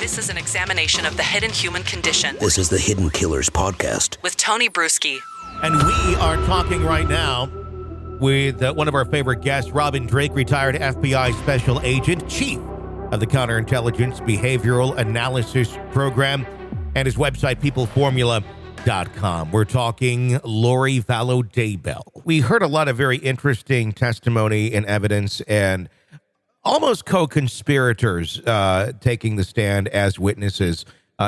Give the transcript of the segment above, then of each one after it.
This is an examination of the hidden human condition. This is the Hidden Killers podcast with Tony Bruschi. And we are talking right now with one of our favorite guests, Robin Drake, retired FBI special agent, chief of the Counterintelligence Behavioral Analysis Program, and his website, peopleformula.com. We're talking Lori Vallow Daybell. We heard a lot of very interesting testimony and evidence and almost co-conspirators taking the stand as witnesses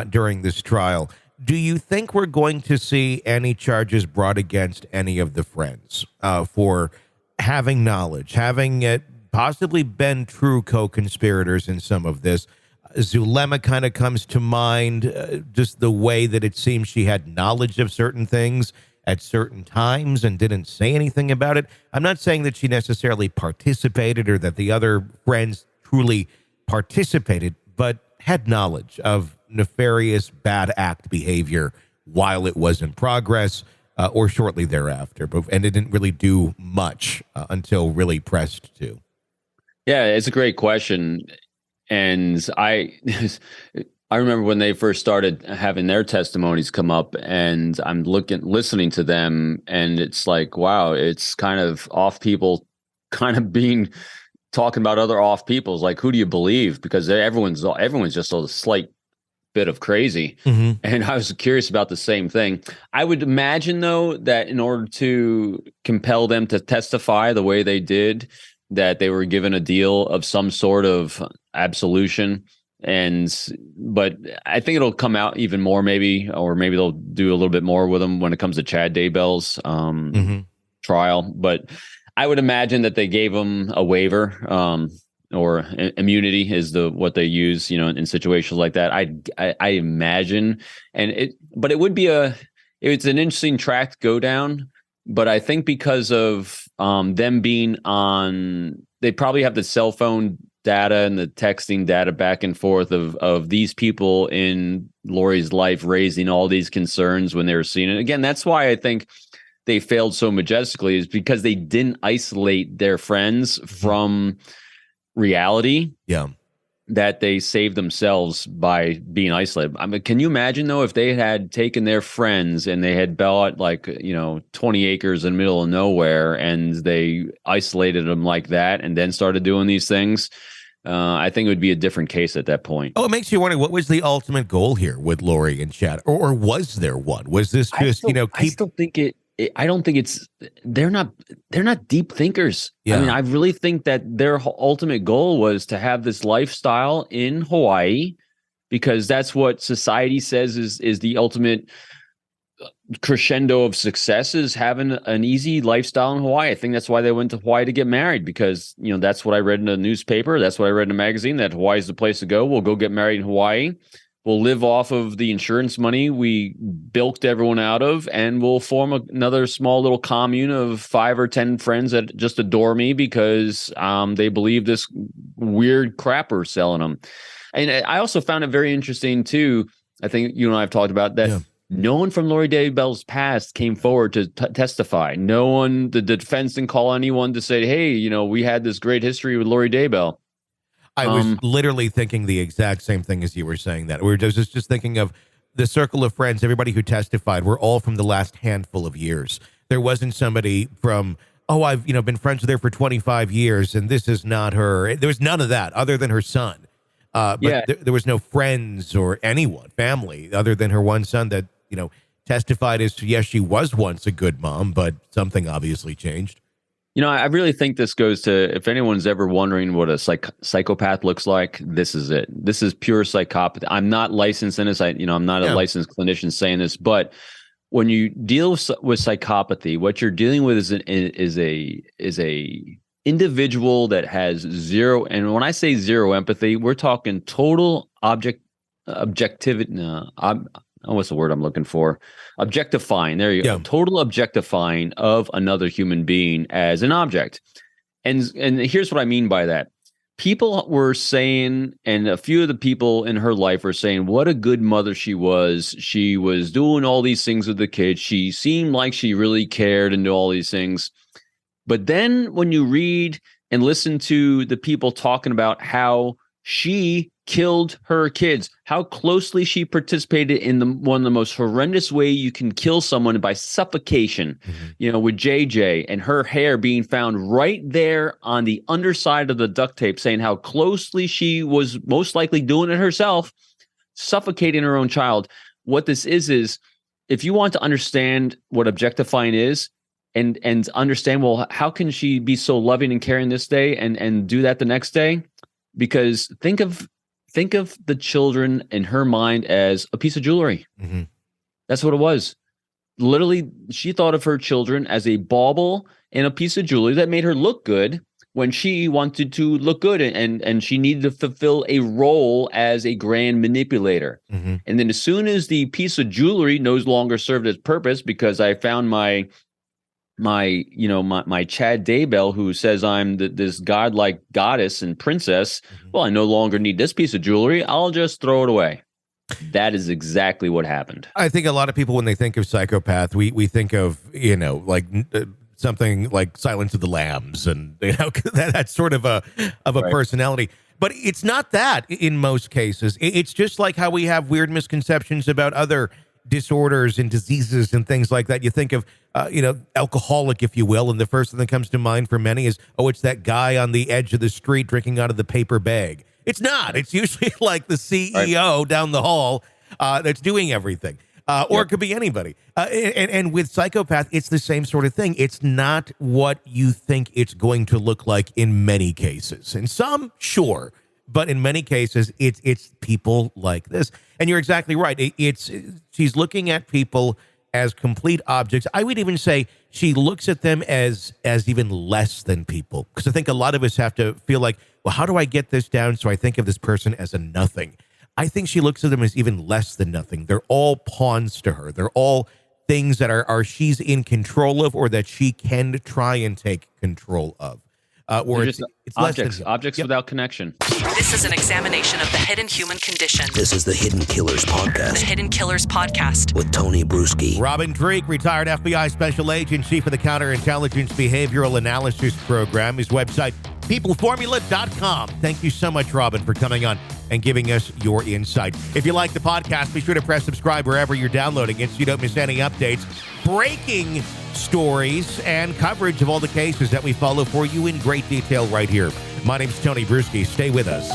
during this trial. Do you think we're going to see any charges brought against any of the friends for having knowledge, having possibly been true co-conspirators in some of this? Zulema kind of comes to mind, just the way that it seems she had knowledge of certain things at certain times and didn't say anything about it. I'm not saying that she necessarily participated or that the other friends truly participated, but had knowledge of nefarious bad act behavior while it was in progress or shortly thereafter, and it didn't really do much until really pressed to. Yeah, it's a great question. And I remember when they first started having their testimonies come up, and I'm listening to them, and it's like, wow, it's kind of off people kind of talking about other off peoples. Like, who do you believe? Because everyone's just a slight bit of crazy. Mm-hmm. And I was curious about the same thing. I would imagine, though, that in order to compel them to testify the way they did, that they were given a deal of some sort of absolution. But I think it'll come out even more, maybe they'll do a little bit more with them when it comes to Chad Daybell's trial. But I would imagine that they gave him a waiver, or immunity is what they use, in situations like that. I imagine, but it would be it's an interesting track to go down. But I think because of them being on, they probably have the cell phone data and the texting data back and forth of these people in Lori's life raising all these concerns when they were seeing it. Again, that's why I think they failed so majestically, is because they didn't isolate their friends from reality. Yeah. That they saved themselves by being isolated. I mean, can you imagine, though, if they had taken their friends and they had bought 20 acres in the middle of nowhere and they isolated them like that and then started doing these things? I think it would be a different case at that point. Oh, it makes you wonder, what was the ultimate goal here with Lori and Chad? Or was there one? Was this just, I still think I don't think they're not deep thinkers. Yeah. I mean, I really think that their ultimate goal was to have this lifestyle in Hawaii, because that's what society says is the ultimate crescendo of success, is having an easy lifestyle in Hawaii. I think that's why they went to Hawaii to get married, because, that's what I read in the newspaper. That's what I read in a magazine, that Hawaii is the place to go. We'll go get married in Hawaii. We'll live off of the insurance money we bilked everyone out of, and we'll form another small little commune of 5 or 10 friends that just adore me because they believe this weird crap we're selling them. And I also found it very interesting, too. I think you and I have talked about that. Yeah. No one from Lori Daybell's past came forward to testify. No one, the defense didn't call anyone to say, hey, we had this great history with Lori Daybell. I was literally thinking the exact same thing as you were saying that. We were just thinking of the circle of friends, everybody who testified were all from the last handful of years. There wasn't somebody from, I've been friends with her for 25 years and this is not her. There was none of that other than her son. There was no friends or anyone, family, other than her one son that, testified as to, yes, she was once a good mom, but something obviously changed. I really think this goes to, if anyone's ever wondering what a psychopath looks like, this is it. This is pure psychopathy. I'm not licensed in this. I'm not a licensed clinician saying this, but when you deal with psychopathy, what you're dealing with is a individual that has zero. And when I say zero empathy, we're talking total objectivity. What's the word I'm looking for? Objectifying. There you go. Total objectifying of another human being as an object. And here's what I mean by that. People were saying, and a few of the people in her life were saying, what a good mother she was. She was doing all these things with the kids. She seemed like she really cared and did all these things. But then when you read and listen to the people talking about how she killed her kids. How closely she participated in one of the most horrendous way you can kill someone, by suffocation. With JJ and her hair being found right there on the underside of the duct tape, saying how closely she was most likely doing it herself, suffocating her own child. What this is if you want to understand what objectifying is, and understand, well, how can she be so loving and caring this day and do that the next day? Because think of the children in her mind as a piece of jewelry. That's what it was. Literally, she thought of her children as a bauble and a piece of jewelry that made her look good when she wanted to look good, and she needed to fulfill a role as a grand manipulator. And then as soon as the piece of jewelry no longer served its purpose, because I found my Chad Daybell, who says I'm this godlike goddess and princess. Well, I no longer need this piece of jewelry. I'll just throw it away. That is exactly what happened. I think a lot of people, when they think of psychopath, we think of, something like Silence of the Lambs, and that's sort of a right. personality. But it's not that in most cases. It's just like how we have weird misconceptions about other disorders and diseases and things like that. You think of, alcoholic, if you will, and the first thing that comes to mind for many is, it's that guy on the edge of the street drinking out of the paper bag. It's not. It's usually like the CEO right. down the hall that's doing everything. Or it could be anybody. And with psychopath, it's the same sort of thing. It's not what you think it's going to look like in many cases. In some, sure. But in many cases, it's people like this. And you're exactly right. She's looking at people as complete objects. I would even say she looks at them as even less than people. Because I think a lot of us have to feel like, well, how do I get this down so I think of this person as a nothing? I think she looks at them as even less than nothing. They're all pawns to her. They're all things that are she's in control of, or that she can try and take control of. Or it's objects without connection. This is an examination of the hidden human condition. This is the Hidden Killers Podcast. The Hidden Killers Podcast. With Tony Bruschi. Robin Drake, retired FBI Special Agent, Chief of the Counterintelligence Behavioral Analysis Program. His website, peopleformula.com. Thank you so much, Robin, for coming on and giving us your insight. If you like the podcast, be sure to press subscribe wherever you're downloading it so you don't miss any updates, breaking stories, and coverage of all the cases that we follow for you in great detail right here. My name's Tony Bruschi. Stay with us.